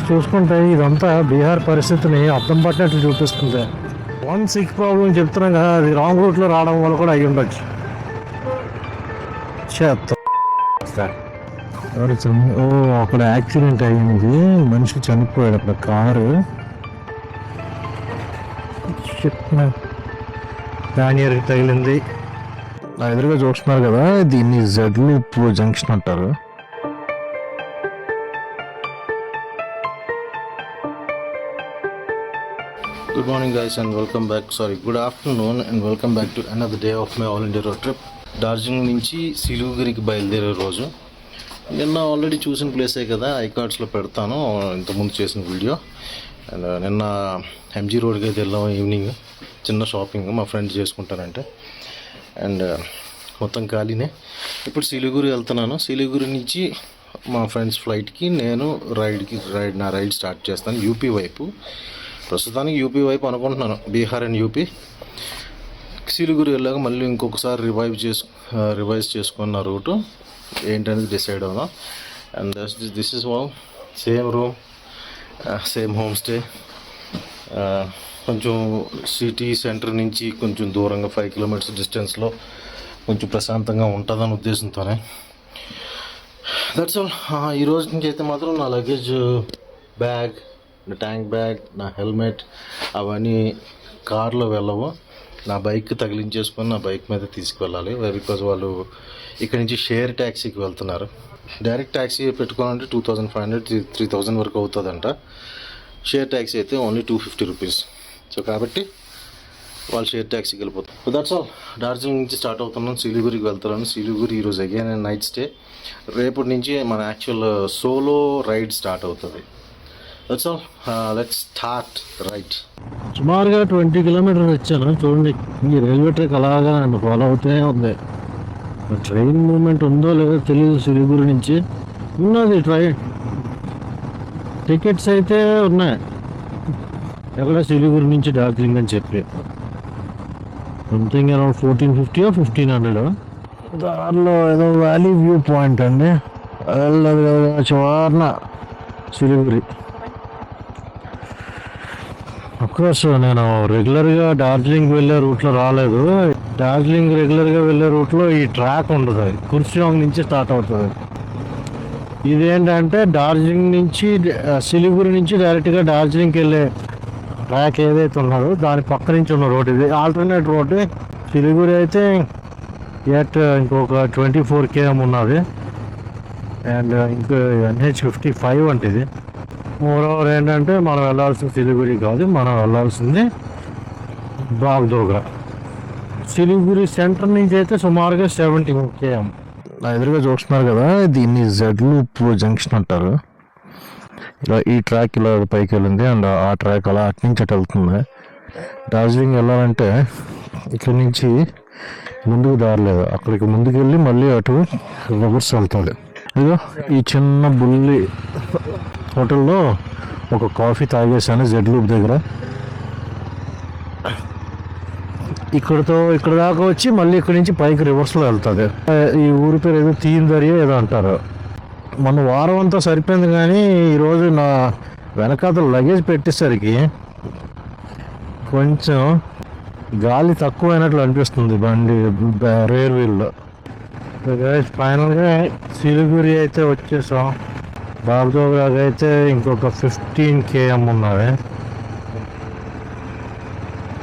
చూసుకుంటే ఇదంతా బీహార్ పరిస్థితిని అర్థం పట్టినట్లు చూపిస్తుంది. 1-6 ప్రాబ్లం చెప్తున్నాం కదా, అది రాంగ్ రూట్లో రావడం వల్ల కూడా అయ్యి ఉండొచ్చు. అక్కడ యాక్సిడెంట్ అయ్యింది, మనిషి చనిపోయాడు అక్కడ. కారు బ్యానియర్కి తగిలింది. నా ఎదురుగా చూస్తున్నారు కదా, దీన్ని జెడ్ లూప్ జంక్షన్ అంటారు. Good morning guys and welcome back. Good afternoon and welcome back to another day of my all India road trip. Darjeeling నుంచి సిలిగురికి బయలుదేరే రోజు. నిన్న ఆల్రెడీ చూసిన ప్లేసే కదా, ఐకార్డ్స్లో పెడతాను ఇంతకుముందు చేసిన వీడియో. అండ్ నిన్న ఎంజీ రోడ్కి అయితే వెళ్ళాము. ఈవినింగ్ చిన్న షాపింగ్ మా ఫ్రెండ్స్ చేసుకుంటారంటే, అండ్ మొత్తం ఖాళీనే. ఇప్పుడు సిలిగురి వెళ్తున్నాను. సిలిగురి నుంచి మా ఫ్రెండ్స్ ఫ్లైట్కి, నేను నా రైడ్ స్టార్ట్ చేస్తాను యూపీ వైపు. ప్రస్తుతానికి యూపీ వైపు అనుకుంటున్నాను, బీహార్ అండ్ యూపీ. సిలిగురి వెళ్ళాక మళ్ళీ ఇంకొకసారి రివైజ్ చేసుకున్న రూటు ఏంటనేది డిసైడ్ అవుదాం. And this is same room, same home stay. కొంచెం సిటీ సెంటర్ నుంచి కొంచెం దూరంగా 5 కిలోమీటర్స్ డిస్టెన్స్లో కొంచెం ప్రశాంతంగా ఉంటుందని ఉద్దేశంతోనే. That's all. ఈ రోజు నుంచి అయితే మాత్రం నా లగేజ్ బ్యాగ్, నా ట్యాంక్ బ్యాగ్, నా హెల్మెట్ అవన్నీ కార్లో వెళ్ళవు. నా బైక్ తగిలించేసుకొని నా బైక్ మీద తీసుకువెళ్ళాలి. బికాజ్ వాళ్ళు ఇక్కడ నుంచి షేర్ ట్యాక్సీకి వెళ్తున్నారు. డైరెక్ట్ ట్యాక్సీ పెట్టుకోవాలంటే 2500-3000 వరకు అవుతుందంట. షేర్ ట్యాక్సీ అయితే ఓన్లీ 250 రూపీస్. సో కాబట్టి వాళ్ళు షేర్ ట్యాక్సీకి వెళ్ళిపోతారు. So that's all. డార్జిలింగ్ నుంచి స్టార్ట్ అవుతున్నాను, సిలిగురికి వెళ్తున్నాను. సిలిగురి ఈరోజు అగైన్ నైట్ స్టే. రేపటి నుంచి మన యాక్చువల్ సోలో రైడ్ స్టార్ట్ అవుతుంది. That's all. Let's start right. సుమారుగా 20 కిలోమీటర్స్ వచ్చాను. చూడండి, ఈ రైల్వే ట్రాక్ అలాగా నన్ను ఫాలో అవుతూనే ఉంది. ట్రైన్ మూవ్మెంట్ ఉందో లేదో తెలియదు. సిలిగురి నుంచి ఉన్నది ట్రైన్, టికెట్స్ అయితే ఉన్నాయి. ఎక్కడ సిలిగురి నుంచి డార్జిలింగ్ అని చెప్పి సంథింగ్ అరౌండ్ 1450 or 1500. దారిలో ఏదో వ్యాలీ వ్యూ పాయింట్ అండి, చివరన సిలిగురి. అఫ్కోర్స్ నేను రెగ్యులర్గా డార్జిలింగ్ వెళ్ళే రూట్లో రాలేదు. డార్జిలింగ్ రెగ్యులర్గా వెళ్ళే రూట్లో ఈ ట్రాక్ ఉండదు, అది కుర్సియాంగ్ నుంచి స్టార్ట్ అవుతుంది. ఇదేంటంటే డార్జిలింగ్ నుంచి సిలిగురి నుంచి డైరెక్ట్గా డార్జిలింగ్కి వెళ్ళే ట్రాక్ ఏదైతే ఉన్నదో దాని పక్క నుంచి ఉన్న రోడ్ ఇది, ఆల్టర్నేట్ రోడ్. సిలిగురి అయితే ఇంకొక 24 km ఉన్నది. అండ్ ఇంకో NH55 అంటే ఇది. మోరోవర్ ఏంటంటే మనం వెళ్ళాల్సింది సిలిగురి కాదు, మనం వెళ్ళాల్సింది బాగ్డోగ్రా. సిలిగురి సెంటర్ నుంచి అయితే సుమారుగా 70 km. నా ఎదురుగా చూస్తున్నారు కదా, దీన్ని జెడ్ లూప్ జంక్షన్ అంటారు. ఇలా ఈ ట్రాక్ ఇలా పైకి వెళ్ళింది, అండ్ ఆ ట్రాక్ అలా అటు నుంచి అటు వెళ్తుంది. డార్జిలింగ్ వెళ్ళాలంటే ఇక్కడ నుంచి ముందుకు దారలేదు, అక్కడికి ముందుకు వెళ్ళి మళ్ళీ అటు రివర్స్ వెళ్తాడు. ఇదో ఈ చిన్న బుల్లి హోటల్లో ఒక కాఫీ తాగేసాను జెడ్ లూప్ దగ్గర. ఇక్కడ దాకా వచ్చి మళ్ళీ ఇక్కడ నుంచి పైకి రివర్స్లో వెళ్తుంది. ఈ ఊరి పేరు ఏదో తీందరియో ఏదో అంటారు. మొన్న వారం అంతా సరిపోయింది, కానీ ఈరోజు నా వెనకాతల లగేజ్ పెట్టేసరికి కొంచెం గాలి తక్కువైనట్లు అనిపిస్తుంది బండి రేర్ వీల్లో. ఫైనల్గా సిలిగురి అయితే వచ్చేసాం. బాగ్డోగ్రాకి అయితే ఇంకొక 15 km ఉన్నది.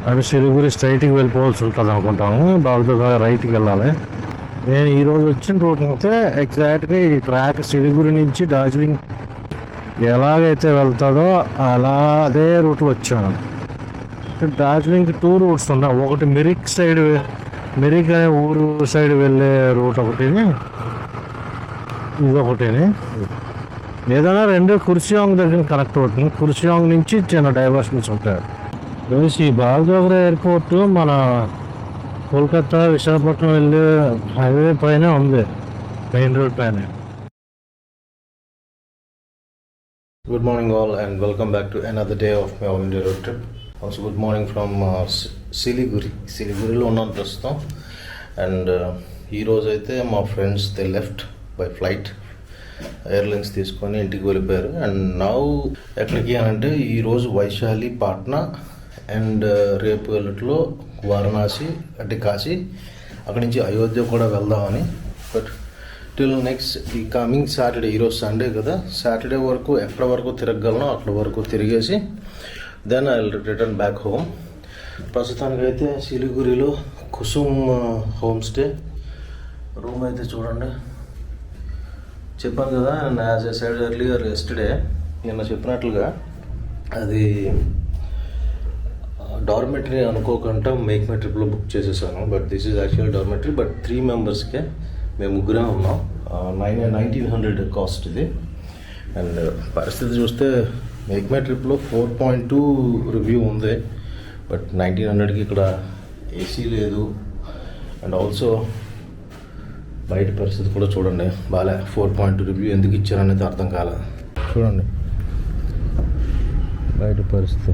అంటే సిలిగురి స్ట్రైట్కి వెళ్ళిపోవాల్సి ఉంటుంది అనుకుంటాము, బాగ్డోగ్రా రైట్కి వెళ్ళాలి. నేను ఈరోజు వచ్చిన రూట్ అయితే ఎగ్జాక్ట్గా ఈ ట్రాక్ సిలిగురి నుంచి డార్జిలింగ్ ఎలాగైతే వెళ్తాడో అలా అదే రూట్లో వచ్చాను. డార్జిలింగ్కి 2 రూట్స్ ఉన్నాయి. ఒకటి మిరిక్ అనే ఊరు సైడ్ వెళ్ళే రూట్ ఒకటి, ఇదొకటి. ఏదైనా 2 కుర్సియాంగ్ దగ్గర కనెక్ట్ అవుతుంది. కుర్సియాంగ్ నుంచి చిన్న డైవర్షన్స్ ఉంటాయి. ఈ బాగ్డోగ్రా ఎయిర్పోర్ట్ మన కోల్కతా విశాఖపట్నం వెళ్ళే హైవే పైన ఉంది, మెయిన్ రోడ్ పైన. Good morning all and welcome back to another day of my all India road trip. Also good morning from సిలిగురిలో ఉన్నాను ప్రస్తుతం. అండ్ ఈరోజు అయితే మా friends they left by flight. Airlines తీసుకొని ఇంటికి వెళ్ళిపోయారు. అండ్ నౌ ఎక్కడికి అని అంటే ఈరోజు వైశాలి, పాట్నా అండ్ రేపు వెళ్ళట్లో వారణాసి అంటే కాశీ, అక్కడి నుంచి అయోధ్య కూడా వెళ్దామని. బట్ టిల్ నెక్స్ట్ ఈ కమింగ్ సాటర్డే, ఈరోజు సండే కదా, సాటర్డే వరకు ఎక్కడ వరకు తిరగగలను అక్కడ వరకు తిరిగేసి then I return back home. ప్రస్తుతానికైతే సిలిగురిలో కుసుమ్ హోమ్ స్టే రూమ్ అయితే చూడండి. చెప్పాను కదా, and as I said earlier yesterday, నిన్న చెప్పినట్లుగా అది డార్మెటరీ అనుకోకుండా మేక్ మై ట్రిప్లో బుక్ చేసేసాను. But this is actual dormitory. But 3 మెంబర్స్కే, మేము ముగ్గురే ఉన్నాం. 1900 కాస్ట్ ఇది. అండ్ పరిస్థితి చూస్తే మేక్ మై ట్రిప్లో 4.2 రివ్యూ ఉంది. బట్ 1900కి ఇక్కడ ఏసీ లేదు. అండ్ ఆల్సో బయట పరిస్థితి కూడా చూడండి బాగా. 4.2 రివ్యూ ఎందుకు ఇచ్చారనేది అర్థం కాలేదు. చూడండి బయట పరిస్థితి.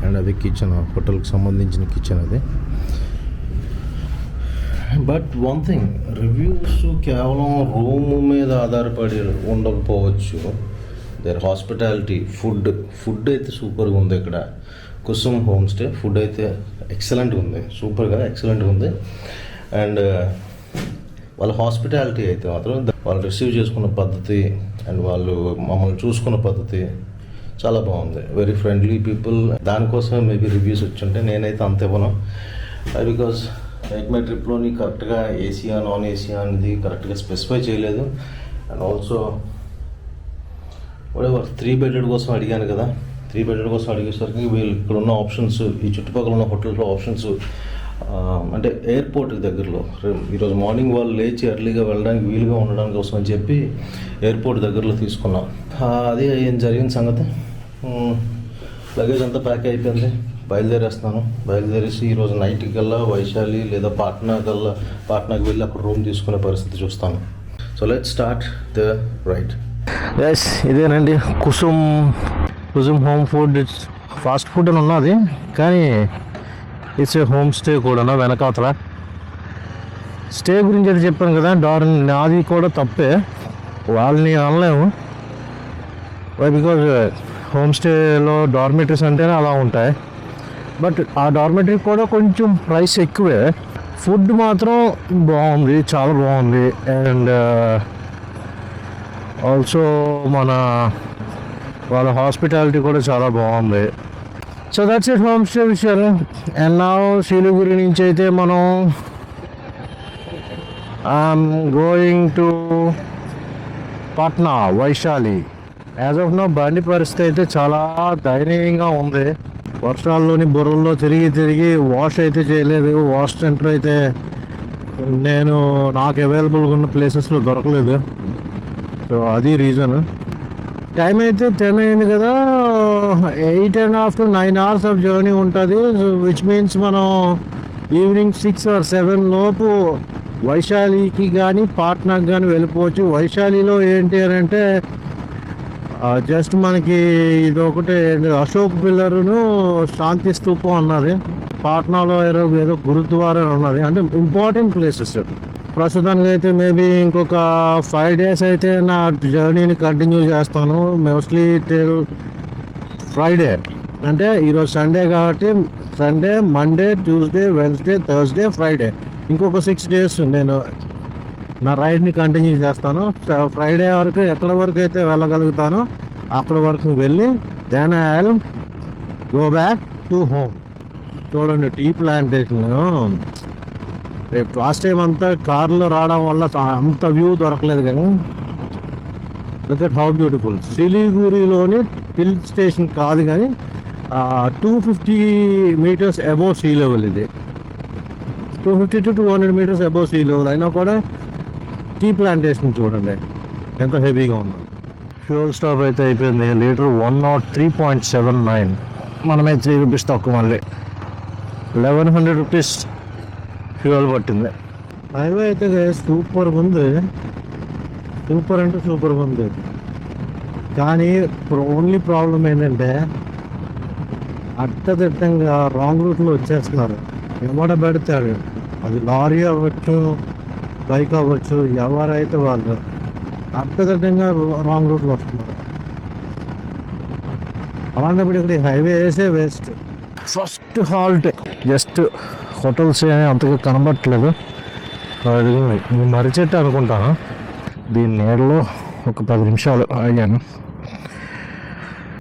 అండ్ అది కిచెన్, హోటల్కి సంబంధించిన కిచెన్ అది. బట్ వన్ థింగ్, రివ్యూస్ కేవలం రూమ్ మీద ఆధారపడి ఉండకపోవచ్చు. దేర్ హాస్పిటాలిటీ, ఫుడ్ అయితే సూపర్గా ఉంది ఇక్కడ. కుసుమ్ హోమ్ స్టే ఫుడ్ అయితే ఎక్సలెంట్గా ఉంది, సూపర్గా ఎక్సలెంట్గా ఉంది. అండ్ వాళ్ళ హాస్పిటాలిటీ అయితే మాత్రం, వాళ్ళు రిసీవ్ చేసుకున్న పద్ధతి అండ్ వాళ్ళు మమ్మల్ని చూసుకున్న పద్ధతి చాలా బాగుంది. Very friendly people. దానికోసమే మేబీ రివ్యూస్ వచ్చుంటే, నేనైతే అంత ఇవ్వను. బికాజ్ మేక్ మై ట్రిప్లోని కరెక్ట్గా ఏసీయా నాన్ ఏసీయా అనేది కరెక్ట్గా స్పెసిఫై చేయలేదు. అండ్ ఆల్సో వాడేవారు 3 బెడెడ్ కోసం అడిగాను కదా, 3 బెడెడ్ కోసం అడిగేసరికి వీళ్ళు ఇక్కడ ఉన్న ఆప్షన్స్, ఈ చుట్టుపక్కల ఉన్న హోటల్స్లో ఆప్షన్స్ అంటే ఎయిర్పోర్ట్కి దగ్గరలో, ఈరోజు మార్నింగ్ వాళ్ళు లేచి ఎర్లీగా వెళ్ళడానికి వీలుగా ఉండడం కోసం అని చెప్పి ఎయిర్పోర్ట్ దగ్గరలో తీసుకున్నాం. అది ఏం జరిగిన సంగతి. లగేజ్ అంతా ప్యాక్ అయిపోయింది, బయలుదేరేస్తున్నాను. బయలుదేరేసి ఈరోజు నైట్కి కల్లా వైశాలి లేదా పాట్నాకి వెళ్ళి అక్కడ రూమ్ తీసుకునే పరిస్థితి చూస్తాను. So let start the ride. Yes, ఇదేనండి Kusum home food. Fast food అని ఉన్నది కానీ ఇట్స్ ఏ హోమ్ స్టే కూడా. వెనకాతల స్టే గురించి అయితే చెప్పాను కదా, నాది కూడా తప్పే, వాళ్ళని అనలేము. బికాజ్ హోమ్ స్టేలో డార్మెటరీస్ అంటేనే అలా ఉంటాయి. బట్ ఆ డార్మెటరీ కూడా కొంచెం ప్రైస్ ఎక్కువే. ఫుడ్ మాత్రం బాగుంది, చాలా బాగుంది. అండ్ ఆల్సో వాళ్ళ హాస్పిటాలిటీ కూడా చాలా బాగుంది. So that's it home stay విషయాలు. అండ్ నా సిలిగురి నుంచి అయితే మనం going to Patna, Vaishali. As of now బండి పరిస్థితి అయితే చాలా దయనీయంగా ఉంది. వర్షాల్లోని బుర్రల్లో తిరిగి వాష్ అయితే చేయలేదు. వాష్ సెంటర్ అయితే నాకు అవైలబుల్గా ఉన్న ప్లేసెస్లో దొరకలేదు. సో అది రీజన్. టైం అయితే 10 అయింది కదా, 8.5 to 9 hours ఆఫ్ జర్నీ ఉంటుంది. విచ్ మీన్స్ మనం ఈవినింగ్ 6 or 7 లోపు వైశాలికి కానీ పాట్నాకి కానీ వెళ్ళిపోవచ్చు. వైశాలిలో ఏంటి అని అంటే జస్ట్ మనకి ఇది ఒకటే, అశోక్ పిల్లరును శాంతి స్తూపం అన్నది. పాట్నాలో ఏదో గురుద్వారా ఉన్నది. అంటే ఇంపార్టెంట్ ప్లేసెస్. ప్రస్తుతానికి అయితే మేబీ ఇంకొక 5 days అయితే నా జర్నీని కంటిన్యూ చేస్తాను. Mostly till Friday. అంటే ఈరోజు సండే కాబట్టి Sunday, Monday, Tuesday, Wednesday, Thursday, Friday, ఇంకొక 6 days నేను నా రైడ్ని కంటిన్యూ చేస్తాను. ఫ్రైడే వరకు ఎక్కడ వరకు అయితే వెళ్ళగలుగుతానో అక్కడ వరకు వెళ్ళి then I will go back to home. చూడండి టీ ప్లాంటేషన్. రేపు లాస్ట్ టైం అంతా కార్లో రావడం వల్ల అంత వ్యూ దొరకలేదు కానీ లుక్ ఎట్ హౌ బ్యూటిఫుల్. సిలిగురిలోని హిల్ స్టేషన్ కాదు కానీ 250 meters అబోవ్ సీ లెవెల్. ఇది 250 to 200 meters above sea level అయినా కూడా టీ ప్లాంటేషన్ చూడండి ఎంత హెవీగా ఉందో. ఫ్యూల్ స్టాప్ అయితే అయిపోయింది. లీటర్ 103.79. మనమే 3 rupees తక్కువ. మళ్ళీ 1100 rupees ఫ్యూయల్ పట్టింది. హైవే అయితే సూపర్గా ఉంది, సూపర్ అంటే సూపర్గా ఉంది. కానీ ఓన్లీ ప్రాబ్లం ఏంటంటే బైక్ అవ్వచ్చు, ఎవరైతే వాళ్ళు అర్థగడ్డంగా రాంగ్ రూట్లో వస్తున్నారు. అలాంటప్పుడు ఇక్కడ హైవే వేసే waste. First halt just hotels అంతగా కనబట్టలేదు. అది మర్రి చెట్టు అనుకుంటాను. దీని నీడలో ఒక 10 నిమిషాలు ఆగాను.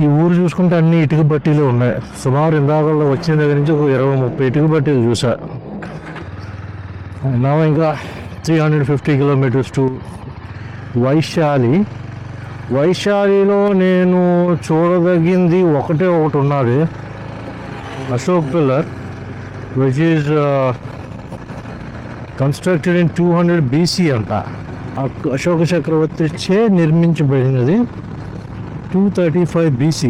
ఈ ఊరు చూసుకుంటే అన్ని ఇటుక బట్టీలు ఉన్నాయి. సుమారు ఇందాకల్లో వచ్చిన దగ్గర నుంచి ఒక 20-30 ఇటుక బట్టీలు చూసా. నా ఇంకా 350 కిలోమీటర్స్ టు వైశాలి. వైశాలిలో నేను చూడదగింది ఒకటి ఉన్నది, Ashok pillar, which is constructed in 200 BC అంట. అశోక చక్రవర్తి చే నిర్మించబడినది 235 BC.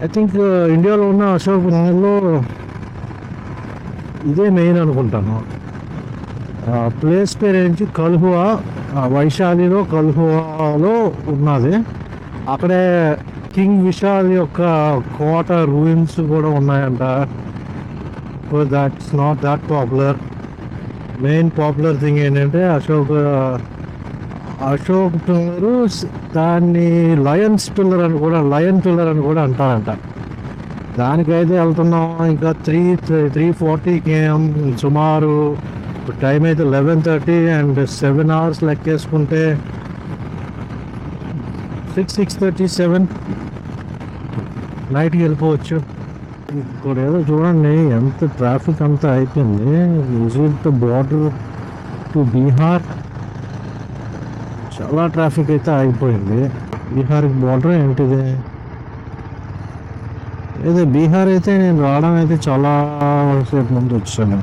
ఐ థింక్ ఇండియాలో ఉన్న అశోక్ నగర్లో ఇదే మెయిన్ అనుకుంటాను. ప్లేస్ పేరు ఏంటి కల్హువా. వైశాలిలో కల్హువాలో ఉన్నది. అక్కడే కింగ్ విశాల్ యొక్క కోట రూయిన్స్ కూడా ఉన్నాయంట. That's not that popular. Main popular thing ఏంటంటే అశోక్ పిల్లరు, దాన్ని లయన్ పిల్లర్ అని కూడా అంటారంట. దానికైతే వెళ్తున్నాం. ఇంకా 340 km సుమారు. టైం అయితే 11:30 అండ్ 7 hours లెక్కేసుకుంటే 6:37 నైట్కి వెళ్ళిపోవచ్చు. ఇక్కడ ఏదో చూడండి ఎంత ట్రాఫిక్ అంతా అయిపోయింది. విజిట్ బార్డర్ టు బీహార్ చాలా ట్రాఫిక్ అయితే ఆగిపోయింది. బీహార్కి బార్డర్ ఏంటిది? ఏదో బీహార్ అయితే నేను రావడం అయితే చాలా సేపు ముందు వచ్చాను.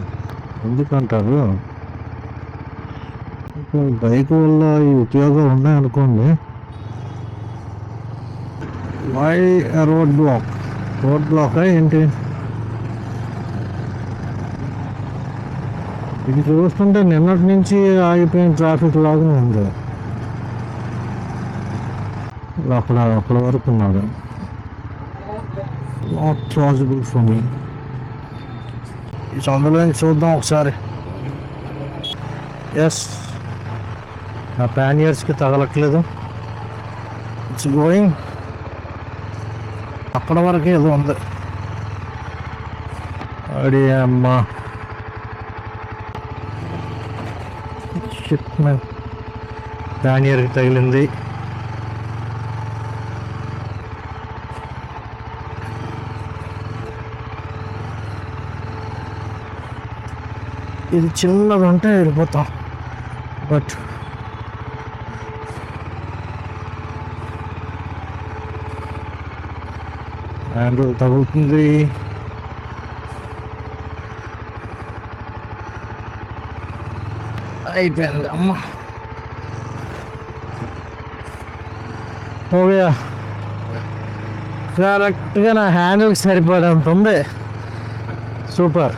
ఎందుకంటారు, బైక్ వల్ల ఈ ఉపయోగాలు ఉన్నాయనుకోండి. వై రోడ్ బ్లాక్ ఏంటి? ఇది చూస్తుంటే నిన్నటి నుంచి ఆగిపోయిన ట్రాఫిక్ లాగా ఉంది. అక్కడ వరకు ఉన్నాడు. Not possible for me. ఈ సందులో చూద్దాం ఒకసారి. ఎస్, నా ప్యానియర్స్కి తగలట్లేదు. It's going. అక్కడ వరకు ఏదో ఉంది. అడి అమ్మా, షిట్ మ్యాన్, ప్యానియర్కి తగిలింది. ఇది చిన్నది ఉంటే వెళ్ళిపోతాం, బట్ హ్యాండిల్ తగులుతుంది. అయిపోయింది అమ్మ. ఓకే, కరెక్ట్గా నా హ్యాండిల్కి సరిపడంత ఉంది. సూపర్.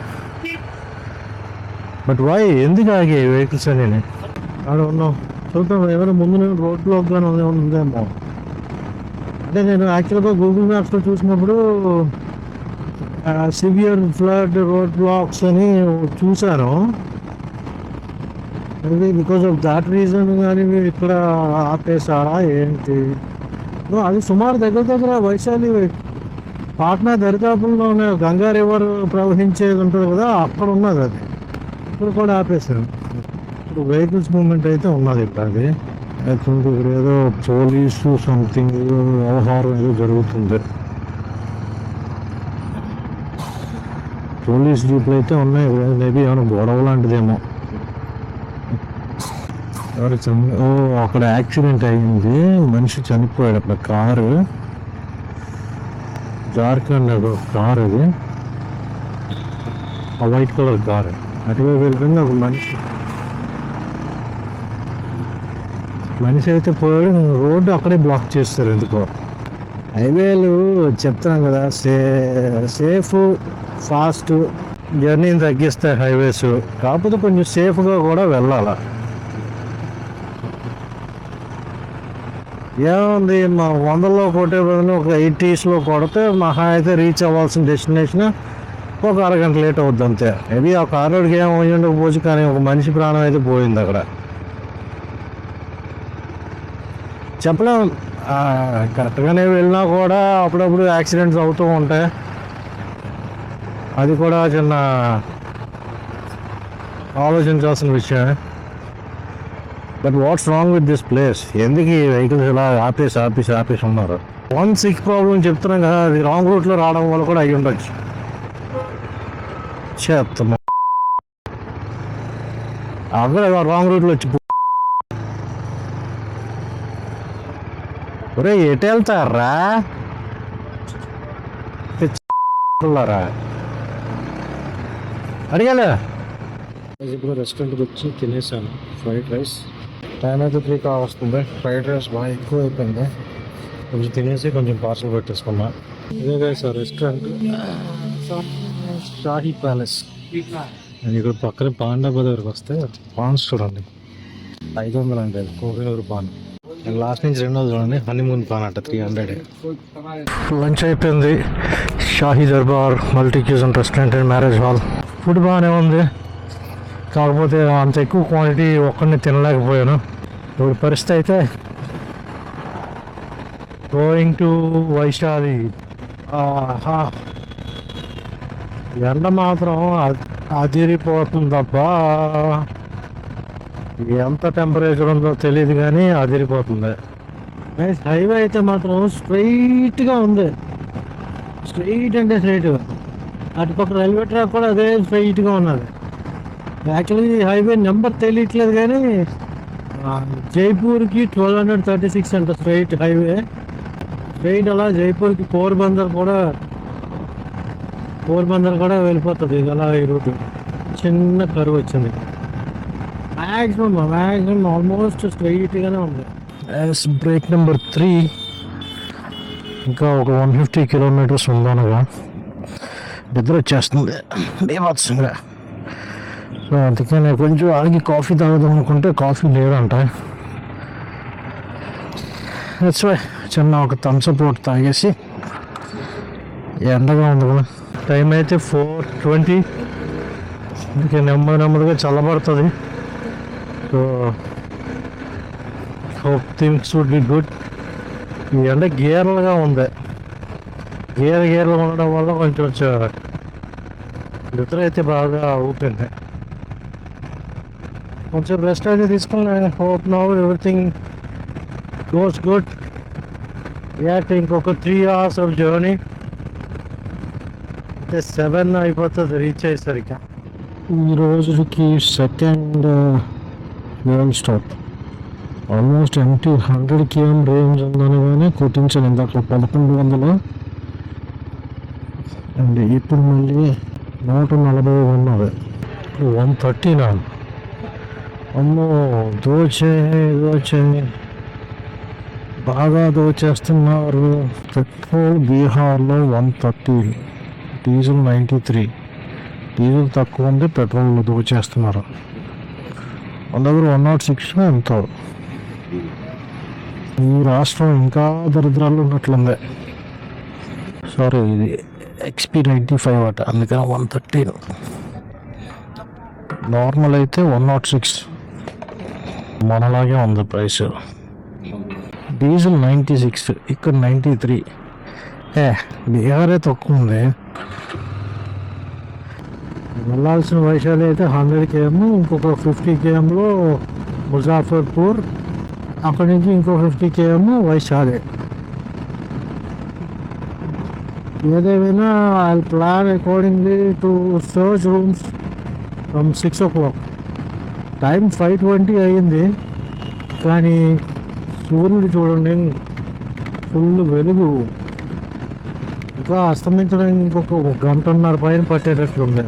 బట్ వై, ఎందుకు ఆగే వెహికల్స్ అని ఆడ ఉన్నాం. చూద్దాం, ఎవరు ముందు రోడ్ బ్లాక్గానే ఉందేమో. అంటే నేను యాక్చువల్గా గూగుల్ మ్యాప్స్లో చూసినప్పుడు సివియర్ ఫ్లడ్ రోడ్ బ్లాక్స్ అని చూశాను. Maybe because of that reason కానీ మీరు ఇక్కడ ఆపేసారా ఏంటి? అది సుమారు దగ్గర వైశాలి పాట్నా దరిదాపుల్లోనే గంగా రివర్ ప్రవహించేది ఉంటుంది కదా, అక్కడ ఉన్నది. అది ఇప్పుడు కూడా ఆపేశారు. ఇప్పుడు వెహికల్స్ మూవ్మెంట్ అయితే ఉన్నది ఇక్కడ. అది యాక్చువల్గా ఇక్కడ ఏదో పోలీసు సంథింగ్ వ్యవహారం ఏదో జరుగుతుంది. పోలీస్ జీపులు అయితే ఉన్నాయి. మేబీ ఏమైనా గొడవ లాంటిదేమో. అక్కడ యాక్సిడెంట్ అయింది, మనిషి చనిపోయాడు అక్కడ. కారు జార్ఖండ్ కారు, అది ఆ వైట్ కలర్ కారు. అటువైపు వెళ్ళిపోయింది. ఒక మనిషి అయితే పోయాడు. రోడ్డు అక్కడే బ్లాక్ చేస్తారు ఎందుకో. హైవేలు చెప్తాను కదా, సేఫ్ ఫాస్ట్ జర్నీని తగ్గిస్తాయి హైవేస్. కాకపోతే కొంచెం సేఫ్గా కూడా వెళ్ళాలి. ఏముంది, మా 100లో కొట్టే బదులు ఒక 80s కొడితే మహా అయితే రీచ్ అవ్వాల్సిన డెస్టినేషన్ ఒక అరగంట లేట్ అవుద్ది అంతే. మేబీ ఆ కారుడికి ఏం అయ్యి ఉండకపోవచ్చు, కానీ ఒక మనిషి ప్రాణం అయితే పోయింది అక్కడ. చెప్పలేం, కరెక్ట్గానే వెళ్ళినా కూడా అప్పుడప్పుడు యాక్సిడెంట్స్ అవుతూ ఉంటాయి. అది కూడా చిన్న ఆలోచించాల్సిన విషయం. But what's wrong with this place? ఎందుకు ఈ వెహికల్స్ ఇలా ఆపేసి ఉన్నారు? 1-6 ప్రాబ్లం చెప్తున్నాం కదా, అది రాంగ్ రూట్లో రావడం వల్ల కూడా అయ్యి ఉండొచ్చు. చెప్తున్నా అక్కడ రాంగ్ రూట్లో వచ్చి ఒరే ఎటు వెళ్తారా అడిగాను. ఇప్పుడు రెస్టారెంట్కి వచ్చి తినేసాను ఫ్రైడ్ రైస్. టైం అయితే 3 వస్తుంది. ఫ్రైడ్ రైస్ బాగా ఎక్కువ అయిపోయింది. కొంచెం తినేసి కొంచెం పార్సల్ పెట్టేసుకున్నా. ఇదే కదా సార్ రెస్టారెంట్, షాహీ ప్యాలెస్. ఇక్కడ పక్కన పాండా బజార్కి వస్తే పాన్స్ చూడండి, 500 అంటే కోహినూరు పాన్. లాస్ట్ నుంచి రెండోది చూడండి, హనీమూన్ పాన్ అంట 300. లంచ్ అయిపోయింది. Shahi Darbar multi cuisine restaurant and marriage hall. Food బాగానే ఉంది, కాకపోతే అంత ఎక్కువ క్వాంటిటీ ఒక్కడిని తినలేకపోయాను. ఇప్పుడు పరిస్థితి అయితే గోయింగ్ టు వైశాలి. ఎండ మాత్రం అదిరిపోతుంది తప్ప ఎంత టెంపరేచర్ ఉందో తెలియదు, కానీ అదిరిపోతుంది. హైవే అయితే మాత్రం స్ట్రైట్గా ఉంది, స్ట్రైట్ అంటే స్ట్రైట్. అటుపక్క రైల్వే ట్రాక్ కూడా అదే స్ట్రైట్గా ఉన్నది. యాక్చువల్లీ హైవే నెంబర్ తెలియట్లేదు, కానీ జైపూర్కి 1236 అంట స్ట్రైట్ హైవే. స్ట్రైట్ అలా జైపూర్కి పోర్బందర్ కూడా వెళ్ళిపోతుంది అలా ఈ రూట్. చిన్న కరువు వచ్చింది. మ్యాక్సిమం ఆల్మోస్ట్ స్ట్రైట్గానే ఉంది. Break number 3. ఇంకా ఒక 150 కిలోమీటర్స్ ఉందనగా నిద్ర వచ్చేస్తుంది బీభత్సంగా. సో అందుకే నేను కొంచెం ఆగి కాఫీ తాగుదాం అనుకుంటే కాఫీ లేదంట. చిన్న ఒక థమ్స్అప్ ఒకటి తాగేసి, ఎండగా ఉంది కదా. టైం అయితే 4:20. అందుకే నెమ్మదిగా చల్లబడుతుంది. So hope things would be good. ఈ ఎండ గేర్లుగా ఉంది, గేర్లు ఉండడం వల్ల కొంచెం నిద్ర అయితే బాగా ఊపింది. కొంచెం రెస్ట్ అయితే తీసుకుని hope now everything goes good. ఇంకొక 3 hours ఆఫ్ జర్నీ, అంటే 7 అయిపోతుంది రీచ్ అయ్యేసరికి. ఈ రోజుకి second girl stop. Almost empty 100 km range ఉందని కానీ కొట్టించాను ఇందాక 1100. అండ్ ఇప్పుడు మళ్ళీ 140 ఉన్నది. 130 అమ్మో దోచే బాగా దోచేస్తున్నారు. పెట్రోల్ బీహార్లో 130, డీజిల్ 93. డీజిల్ తక్కువ ఉంది, పెట్రోల్ దోచేస్తున్నారు. మన దగ్గర 106 ఎంతో. ఈ రాష్ట్రం ఇంకా దరిద్రాలు ఉన్నట్లుంది. సారీ, ఇది XP 95 అట, అందుకని 130. నార్మల్ అయితే 106. మనలాగే ఉంది ప్రైస్. డీజిల్ 96, ఇక్కడ 93. బీహారే తక్కువ ఉంది. వెళ్ళాల్సిన వైశాలి అయితే 100 km, ఇంకొక 50 kmలో ముజాఫర్పూర్, అక్కడి నుంచి ఇంకో 50 km వైశాలి. ఏదేమైనా I plan accordingly to search rooms from 6 o'clock. Time 5:20 అయ్యింది, కానీ సూర్యుడు చూడండి ఫుల్ వెలుగు. ఇంకా అస్తమించడానికి ఇంకొక 1.5 పైన పట్టేటట్లుంది.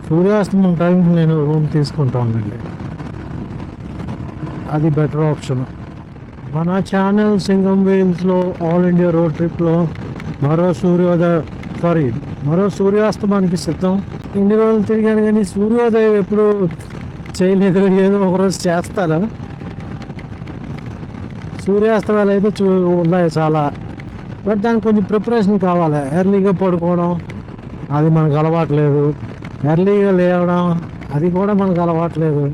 సూర్యాస్తమం టైంకి నేను రూమ్ తీసుకుంటానండి, అది బెటర్ ఆప్షన్. మన ఛానల్ సింగం వీల్స్లో ఆల్ ఇండియా రోడ్ ట్రిప్లో మరో సూర్యాస్తమానికి సిద్ధం. ఇన్ని రోజులు తిరిగాను కానీ సూర్యోదయం ఎప్పుడు చేయలేదు. ఏదో ఒకరోజు చేస్తారా. సూర్యాస్తమాలు అయితే ఉన్నాయి చాలా. బట్ దానికి కొంచెం ప్రిపరేషన్ కావాలి. ఎర్లీగా పడుకోవడం అది మనకు అలవాట్లేదు, ఎర్లీగా లేవడం అది కూడా మనకు అలవాట్లేదు.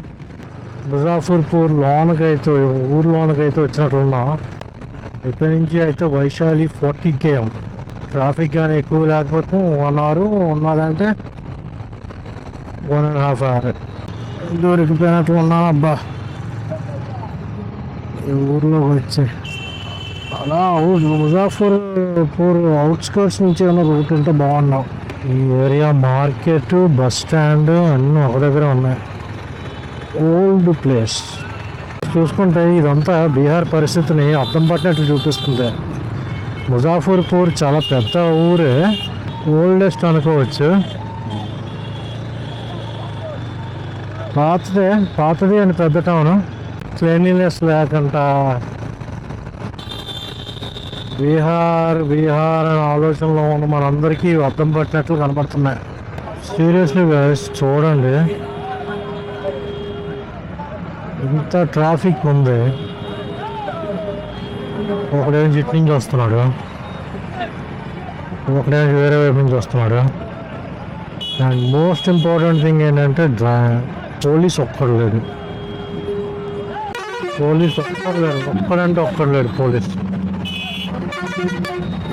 ముజాఫర్పూర్ లోనకైతే ఊర్లోనకైతే వచ్చినట్లున్నాం. ఇక్కడి నుంచి అయితే వైశాలి 40 km. ట్రాఫిక్ కానీ ఎక్కువ లేకపోతే 1 hour ఉన్నదంటే 1.5 hour దొరికిపోయినట్లు ఉన్నాను. అబ్బా ఈ ఊర్లోకి వచ్చి అలా ముజాఫర్పూర్ అవుట్స్కర్ట్స్ నుంచి ఏమైనా రూట్ ఉంటే బాగున్నాం. ఈ ఏరియా మార్కెట్, బస్ స్టాండ్ అన్నీ ఒక దగ్గర ఉన్నాయి. ఓల్డ్ ప్లేస్ చూసుకుంటే ఇదంతా బీహార్ పరిస్థితిని అర్థం పట్టినట్లు చూపిస్తుంది. ముజాఫర్పూర్ చాలా పెద్ద ఊరే, ఓల్డెస్ట్ అనుకోవచ్చు. పాతది అని పెద్ద టౌన్. క్లీన్లీనెస్ లేకుండా బీహార్ అనే ఆలోచనలో ఉన్న మనందరికీ అర్థం పట్టినట్లు కనబడుతున్నాయి. సీరియస్లీ గైస్ చూడండి, ఇంత ట్రాఫిక్ ఉంది. ఒకడేమో ఇటు నుంచి వస్తున్నాడు, ఒకడేమో వేరే వైపు నుంచి వస్తున్నాడు. అండ్ మోస్ట్ ఇంపార్టెంట్ థింగ్ ఏంటంటే పోలీస్ ఒక్కడు లేడు. ఒక్కడంటే ఒక్కడు లేడు పోలీస్.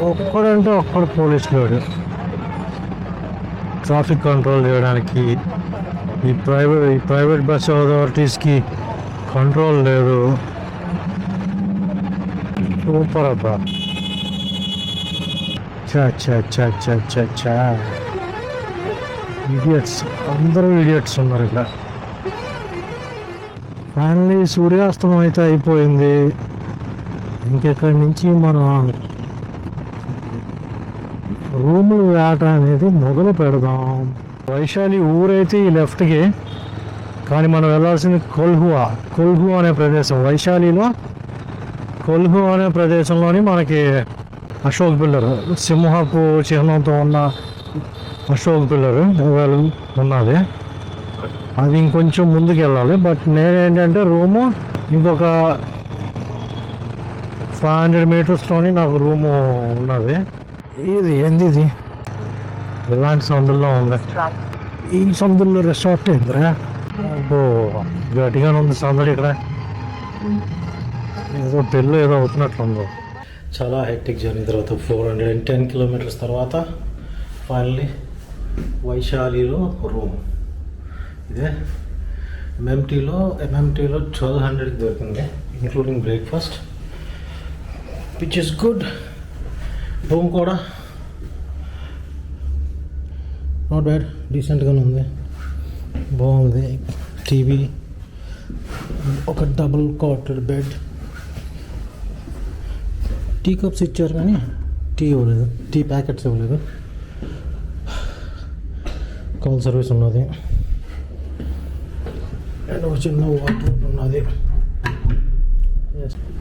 ఒక్కడంటే ఒక్కడు పోలీస్ లేడు ట్రాఫిక్ కంట్రోల్ చేయడానికి. ఈ ప్రైవేట్ బస్ అథారిటీస్కి కంట్రోల్ లేదు. సూపర్ అబ్బా. చా ఇడియట్స్, అందరూ ఇడియట్స్ ఉన్నారు ఇక్కడ. ఫైనలీ సూర్యాస్తమం అయితే అయిపోయింది. ఇంకెక్కడి నుంచి మనం రూములు వేట అనేది మొదలు పెడదాం. వైశాలి ఊరైతే ఈ లెఫ్ట్కి, కానీ మనం వెళ్ళాల్సింది కొల్హువా అనే ప్రదేశం. వైశాలిలో కొల్హువా అనే ప్రదేశంలోని మనకి అశోక్ పిల్లర్, సింహపు చిహ్నంతో ఉన్న అశోక్ పిల్లర్ ఉన్నది. అది ఇంకొంచెం ముందుకు వెళ్ళాలి. బట్ నేనేంటంటే రూము ఇంకొక 500 meters నాకు రూము ఉన్నది. ఇది ఏంది, ఇది ఇలాంటి సందుల్లో ఉంది. ఈ సందుల్లో రిసార్ట్ ఏందిరా? అబ్బో గట్టిగానే ఉంది సందడి ఇక్కడ. ఏదో పెళ్ళి ఏదో అవుతున్నట్లుందో. చాలా హెక్టిక్ జర్నీ తర్వాత 410 kilometers తర్వాత ఫైనల్లీ వైశాలిలో రూమ్. ఇదే ఎంఎంటీలో 1200కి దొరికింది, including breakfast, which is good. Room కూడా నాట్ బ్యాడ్, డీసెంట్గానే ఉంది, బాగుంది. టీవీ, ఒక డబుల్ కాటెడ్ బెడ్, టీ కప్స్ ఇచ్చారు కానీ టీ ఇవ్వలేదు, టీ ప్యాకెట్స్ ఇవ్వలేదు. కాల్ సర్వీస్ ఉన్నది అండ్ ఒక చిన్న వాటర్ ఉన్నది.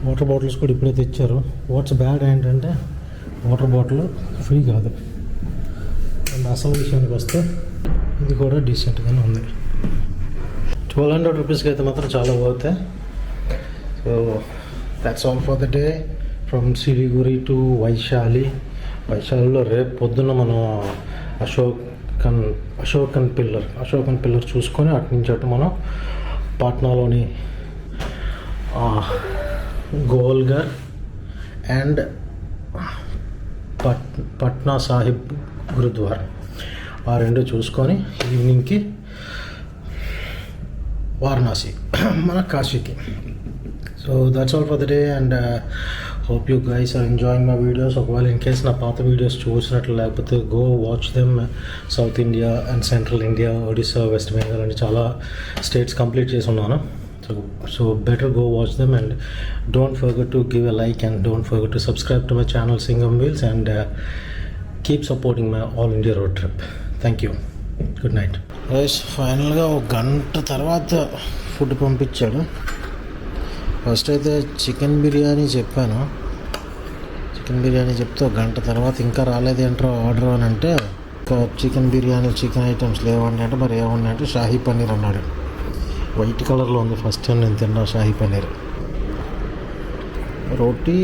వాటర్ బాటిల్స్ కూడా ఇప్పుడే తెచ్చారు. వాట్స్ బ్యాడ్ ఏంటంటే వాటర్ బాటిల్ ఫ్రీ కాదు. అండ్ అసలు విషయానికి వస్తే ఇది కూడా డీసెంట్గానే ఉంది. 1200 రూపీస్కి అయితే మాత్రం చాలా పోతే. So that's all for the day from Siliguri to Vaishali. వైశాలిలో రేపు పొద్దున్న మనం అశోకన్ పిల్లర్ చూసుకొని అటు నుంచి అటు మనం పాట్నాలోని గోల్ఘర్ అండ్ పట్నా సాహిబ్ గురుద్వారా ఆ రెండు చూసుకొని ఈవినింగ్కి వారణాసి, మన కాశీకి. So that's all for the day and hope you guys are enjoying my videos. ఒకవేళ ఇన్ కేస్ నా పాత వీడియోస్ చూసినట్లు లేకపోతే go watch them. South India and central India, Odisha, West Bengal అని చాలా స్టేట్స్ కంప్లీట్ చేసి ఉన్నాను. So better go watch them and don't forget to give a like and don't forget to subscribe to my channel Singam wheels and keep supporting my all India road trip. Thank you. Good night. ఫైనల్గా ఒక గంట తర్వాత food పంపించాడు. First అయితే chicken biryani చెప్పాను. Chicken biryani చెప్తే ఒక గంట తర్వాత ఇంకా రాలేదు ఏంట్రా ఆర్డర్ అని అంటే, ఇంకా చికెన్ బిర్యానీ చికెన్ ఐటమ్స్ లేవండి అంటే, మరి ఏమన్నా అంటే షాహీ పన్నీర్ అన్నాడు. వైట్ కలర్లో ఉంది. ఫస్ట్ టైం నేను తిన్నా shahi paneer. Roti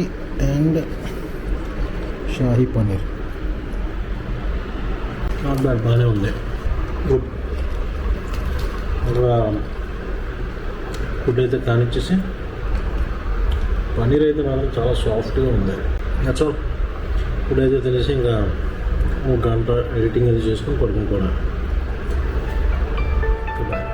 and shahi paneer not bad, బాగానే ఉంది. గుడ్. ఫుడ్ అయితే కానిచ్చేసి పన్నీర్ అయితే మాత్రం చాలా సాఫ్ట్గా ఉంది. That's all. ఫుడ్ అయితే తినేసి ఇంకా ఒక గంట ఎడిటింగ్ అది చేసుకొని పడుకుంటాను. బాయ్.